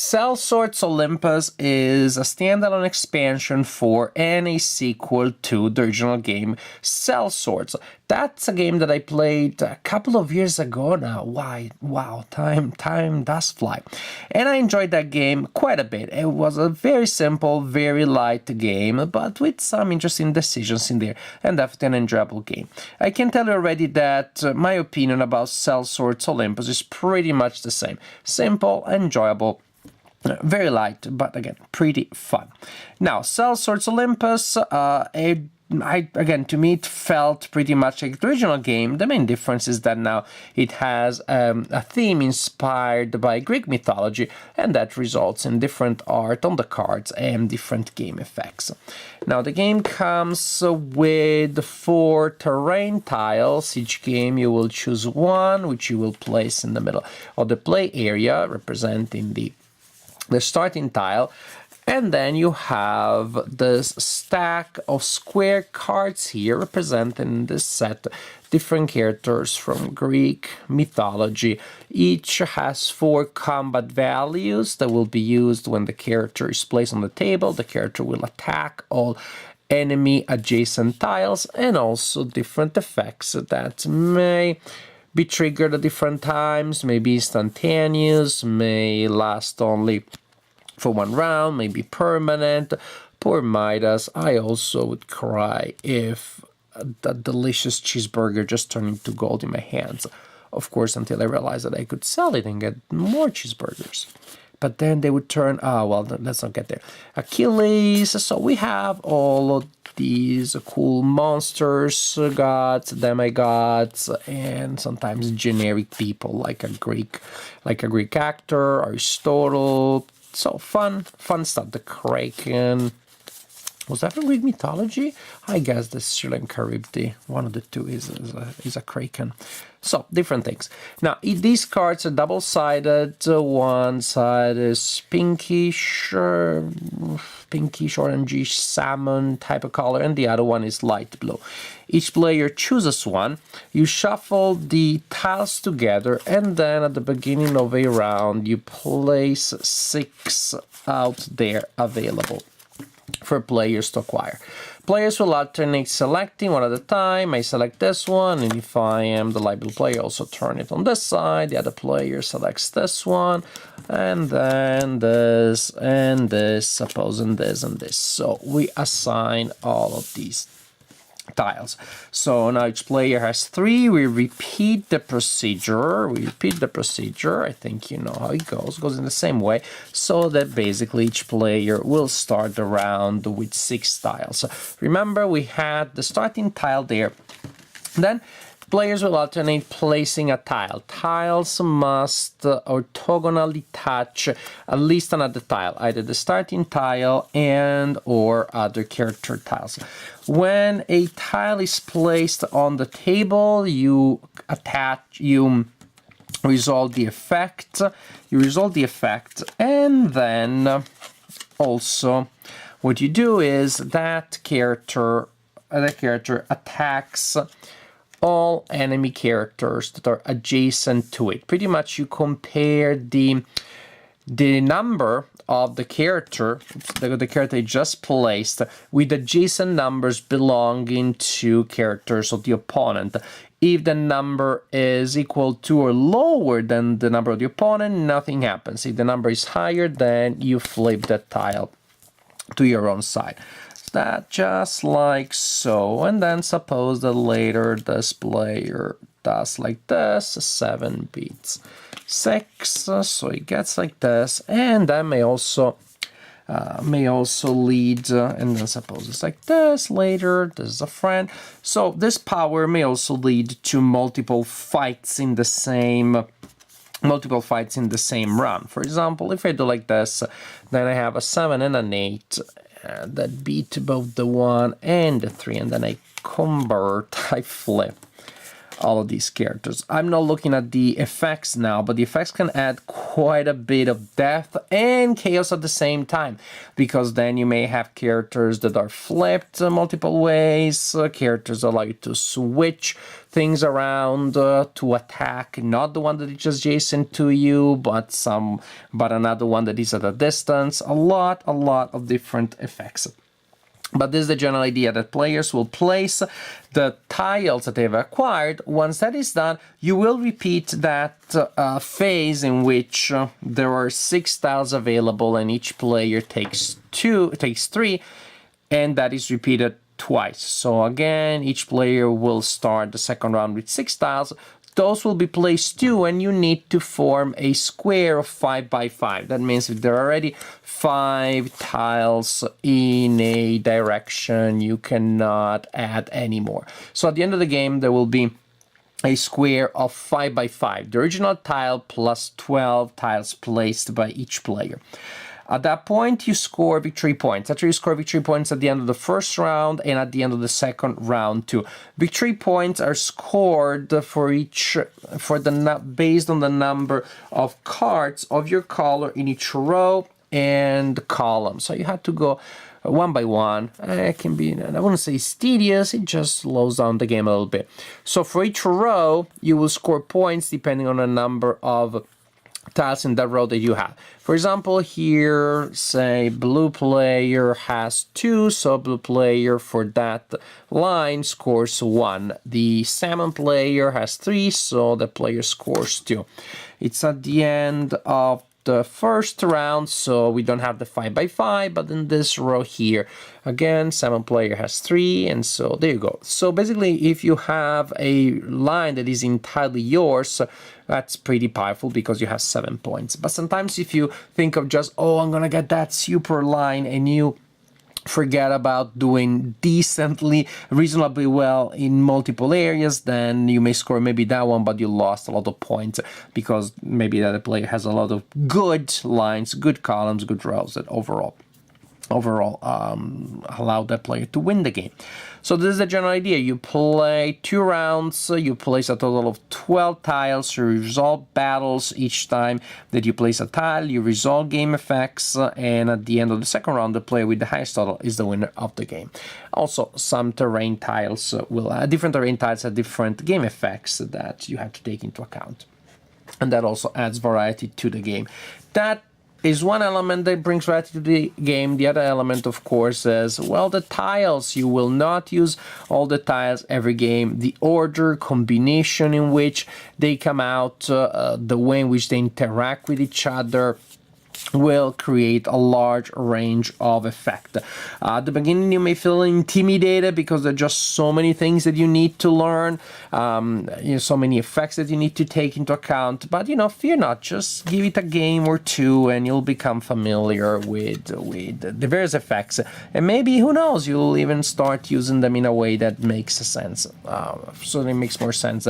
Sellswords Olympus is a standalone expansion for and a sequel to the original game Sellswords. That's a game that I played a couple of years ago now. Wow, time does fly. And I enjoyed that game quite a bit. It was a very simple, very light game, but with some interesting decisions in there, and definitely an enjoyable game. I can tell you already that my opinion about Sellswords Olympus is pretty much the same. Simple, enjoyable, very light, but again, pretty fun. Now, Sellswords Olympus, again, to me, it felt pretty much like the original game. The main difference is that now it has a theme inspired by Greek mythology, and that results in different art on the cards and different game effects. Now, the game comes with 4 terrain tiles. Each game you will choose one, which you will place in the middle of the play area, representing the starting tile, and then you have this stack of square cards here representing this set different characters from Greek mythology. Each has 4 combat values that will be used when the character is placed on the table. The character will attack all enemy adjacent tiles, and also different effects that may be triggered at different times, may be instantaneous, may last only for 1 round, may be permanent. Poor Midas, I also would cry if that delicious cheeseburger just turned into gold in my hands. Of course, until I realized that I could sell it and get more cheeseburgers. But then they would turn, well, let's not get there. Achilles, so we have all of these cool monsters, gods, demigods, and sometimes generic people like a Greek actor, Aristotle. So fun stuff. The Kraken. Was that from Greek mythology? I guess the Sri Lanka Charybdis, one of the two is a Kraken. So, different things. Now, these cards are double-sided. One side is pinkish, orangish, salmon type of color, and the other one is light blue. Each player chooses one. You shuffle the tiles together, and then at the beginning of a round, you place 6 out there available for players to acquire. Players will alternate selecting one at a time. I select this one, and if I am the light blue player, also turn it on this side. The other player selects this one, and then this, and this, supposing this and this. So we assign all of these tiles. So now each player has 3. We repeat the procedure. I think you know how it goes. It goes in the same way, so that basically each player will start the round with 6 tiles. So remember, we had the starting tile there. Then players will alternate placing a tile. Tiles must orthogonally touch at least another tile, either the starting tile and or other character tiles. When a tile is placed on the table, you resolve the effect. And then also what you do is that character attacks all enemy characters that are adjacent to it. Pretty much you compare the number of the character you just placed with adjacent numbers belonging to characters of the opponent. If the number is equal to or lower than the number of the opponent, nothing happens. If the number is higher, then you flip that tile to your own side. That just like so, and then suppose that later this player does like this, 7 beats 6, so it gets like this, and that may also lead, and then suppose it's like this later, this is a friend. So this power may also lead to multiple fights in the same run. For example, if I do like this, then I have a 7 and an 8. That beat both the 1 and the 3, and then I convert, I flip all of these characters. I'm not looking at the effects now, but the effects can add quite a bit of depth and chaos at the same time, because then you may have characters that are flipped multiple ways, characters allow you to switch things around to attack, not the one that is just adjacent to you, but another one that is at a distance. A lot of different effects. But this is the general idea, that players will place the tiles that they've acquired. Once that is done, you will repeat that phase in which there are 6 tiles available and each player takes 3, and that is repeated twice. So again, each player will start the second round with 6 tiles. Those will be placed too, and you need to form a square of 5 by 5. That means if there are already 5 tiles in a direction, you cannot add any more. So at the end of the game, there will be a square of 5 by 5, the original tile plus 12 tiles placed by each player. At that point, you score victory points. After you score victory points at the end of the first round and at the end of the second round too. Victory points are scored based on the number of cards of your color in each row and column. So you have to go one by one. It can be, I wouldn't say it's tedious, it just slows down the game a little bit. So for each row, you will score points depending on the number of tiles in that row that you have. For example, here, say blue player has 2, so blue player for that line scores 1. The salmon player has 3, so the player scores 2. It's at the end of the first round, so we don't have the 5 by 5, but in this row here, again, salmon player has 3, and so there you go. So basically, if you have a line that is entirely yours, that's pretty powerful because you have 7 points. But sometimes if you think of just, oh, I'm gonna get that super line, and you forget about doing decently, reasonably well in multiple areas, then you may score maybe that one, but you lost a lot of points because maybe the other player has a lot of good lines, good columns, good rows that overall allow that player to win the game. So this is the general idea. You play 2 rounds, you place a total of 12 tiles, you resolve battles each time that you place a tile, you resolve game effects, and at the end of the second round, the player with the highest total is the winner of the game. Also, some terrain tiles different terrain tiles have different game effects that you have to take into account. And that also adds variety to the game. That is one element that brings variety to the game. The other element, of course, is, well, the tiles. You will not use all the tiles every game. The order, combination in which they come out, the way in which they interact with each other, will create a large range of effect. At the beginning, you may feel intimidated because there are just so many things that you need to learn, so many effects that you need to take into account. But, fear not. Just give it a game or two and you'll become familiar with the various effects. And maybe, who knows, you'll even start using them in a way that makes sense. Certainly makes more sense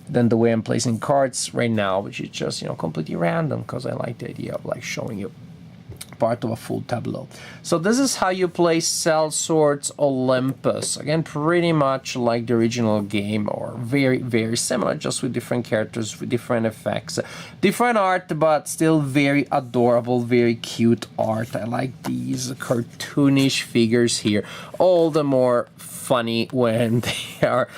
than the way I'm placing cards right now, which is just, completely random, because I like the idea of showing you part of a full tableau. So this is how you play Sellswords Olympus. Again, pretty much like the original game, or very, very similar, just with different characters, with different effects, different art, but still very adorable, very cute art. I like these cartoonish figures here, all the more funny when they are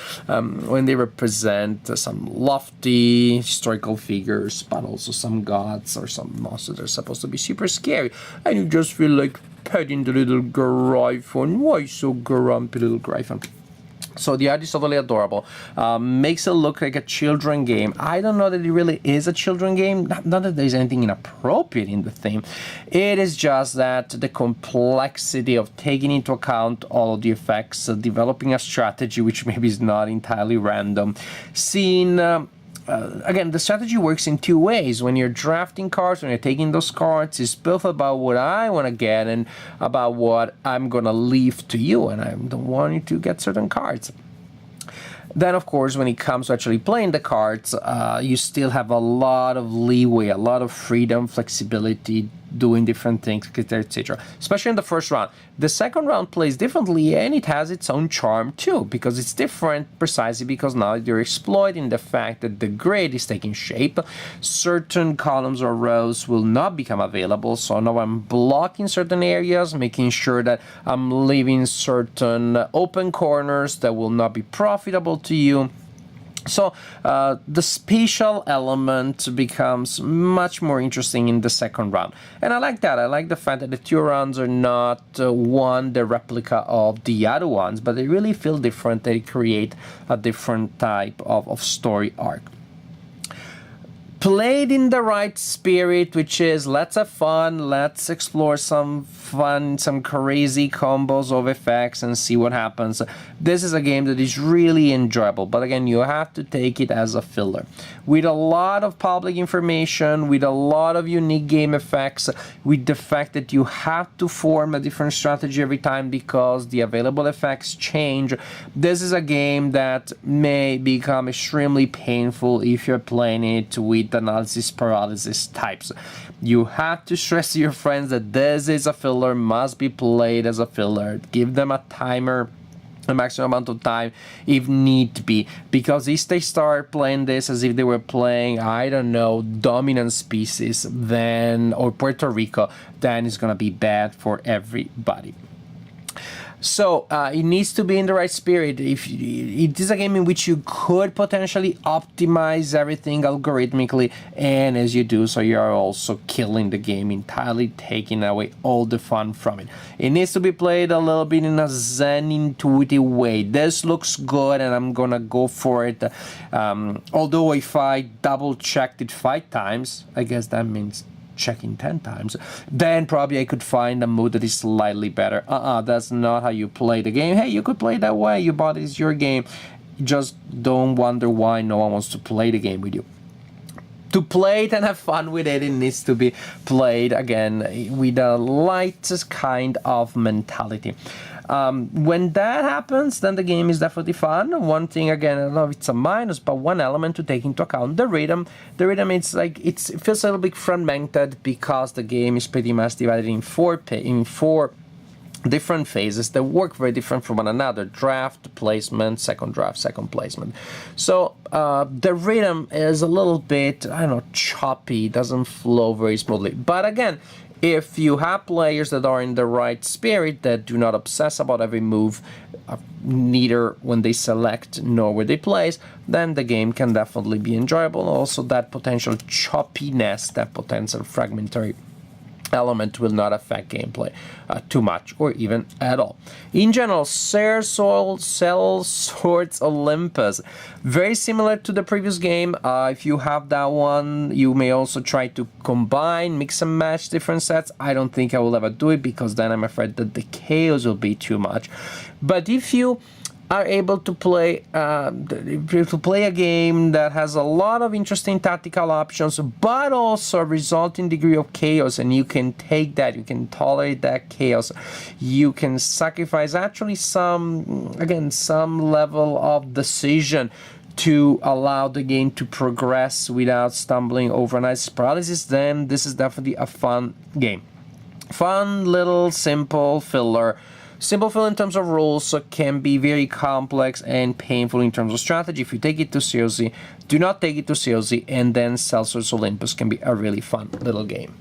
when they represent some lofty historical figures, but also some gods or some monsters that are supposed to be super scary, and you just feel like petting the little Gryphon. Why so grumpy, little Gryphon? So the art is totally adorable. Makes it look like a children game. I don't know that it really is a children game. Not that there's anything inappropriate in the theme. It is just that the complexity of taking into account all of the effects, developing a strategy which maybe is not entirely random, seeing again, the strategy works in 2 ways. When you're drafting cards, when you're taking those cards, it's both about what I want to get and about what I'm going to leave to you, and I don't want you to get certain cards. Then, of course, when it comes to actually playing the cards, you still have a lot of leeway, a lot of freedom, flexibility, doing different things, etc. Especially in the first round. The second round plays differently, and it has its own charm too, because it's different precisely because now you're exploiting the fact that the grid is taking shape. Certain columns or rows will not become available, so now I'm blocking certain areas, making sure that I'm leaving certain open corners that will not be profitable to you. So the spatial element becomes much more interesting in the second round. And I like that. I like the fact that the two rounds are not one, the replica of the other ones, but they really feel different. They create a different type of story arc. Played in the right spirit, which is let's have fun, let's explore some crazy combos of effects and see what happens. This is a game that is really enjoyable, but again, you have to take it as a filler. With a lot of public information, with a lot of unique game effects, with the fact that you have to form a different strategy every time because the available effects change, this is a game that may become extremely painful if you're playing it with analysis paralysis types. You have to stress to your friends that this is a filler, must be played as a filler. Give them a timer, a maximum amount of time if need be, because if they start playing this as if they were playing, I don't know, dominant species, then, or Puerto Rico, then it's gonna be bad for everybody. So it needs to be in the right spirit. If it is a game in which you could potentially optimize everything algorithmically, and as you do so, you are also killing the game entirely, taking away all the fun from it. It needs to be played a little bit in a zen, intuitive way. This looks good, and I'm gonna go for it. Although if I double checked it 5 times, I guess that means checking 10 times, then probably I could find a mood that is slightly better. That's not how you play the game. Hey, you could play that way. You bought it, it's your game. Just don't wonder why no one wants to play the game with you. To play it and have fun with it, it needs to be played, again, with a light kind of mentality. When that happens, then the game is definitely fun. One thing, again, I don't know if it's a minus, but one element to take into account, the rhythm. The rhythm, it feels a little bit fragmented because the game is pretty much divided in four different phases that work very different from one another. Draft, placement, second draft, second placement. So the rhythm is a little bit, I don't know, choppy, doesn't flow very smoothly. But again, if you have players that are in the right spirit, that do not obsess about every move, neither when they select nor where they place, then the game can definitely be enjoyable. Also, that potential choppiness, that potential fragmentary element will not affect gameplay too much or even at all. In general, Sellswords Olympus, very similar to the previous game. If you have that one, you may also try to combine, mix and match different sets. I don't think I will ever do it because then I'm afraid that the chaos will be too much. But if you are able to play a game that has a lot of interesting tactical options, but also a resulting degree of chaos, and you can take that, you can tolerate that chaos, you can sacrifice actually some level of decision to allow the game to progress without stumbling over analysis paralysis, then this is definitely a fun game. Fun little simple filler. Simple filler in terms of rules, so can be very complex and painful in terms of strategy. If you take it too seriously, do not take it too seriously, and then Sellswords Olympus can be a really fun little game.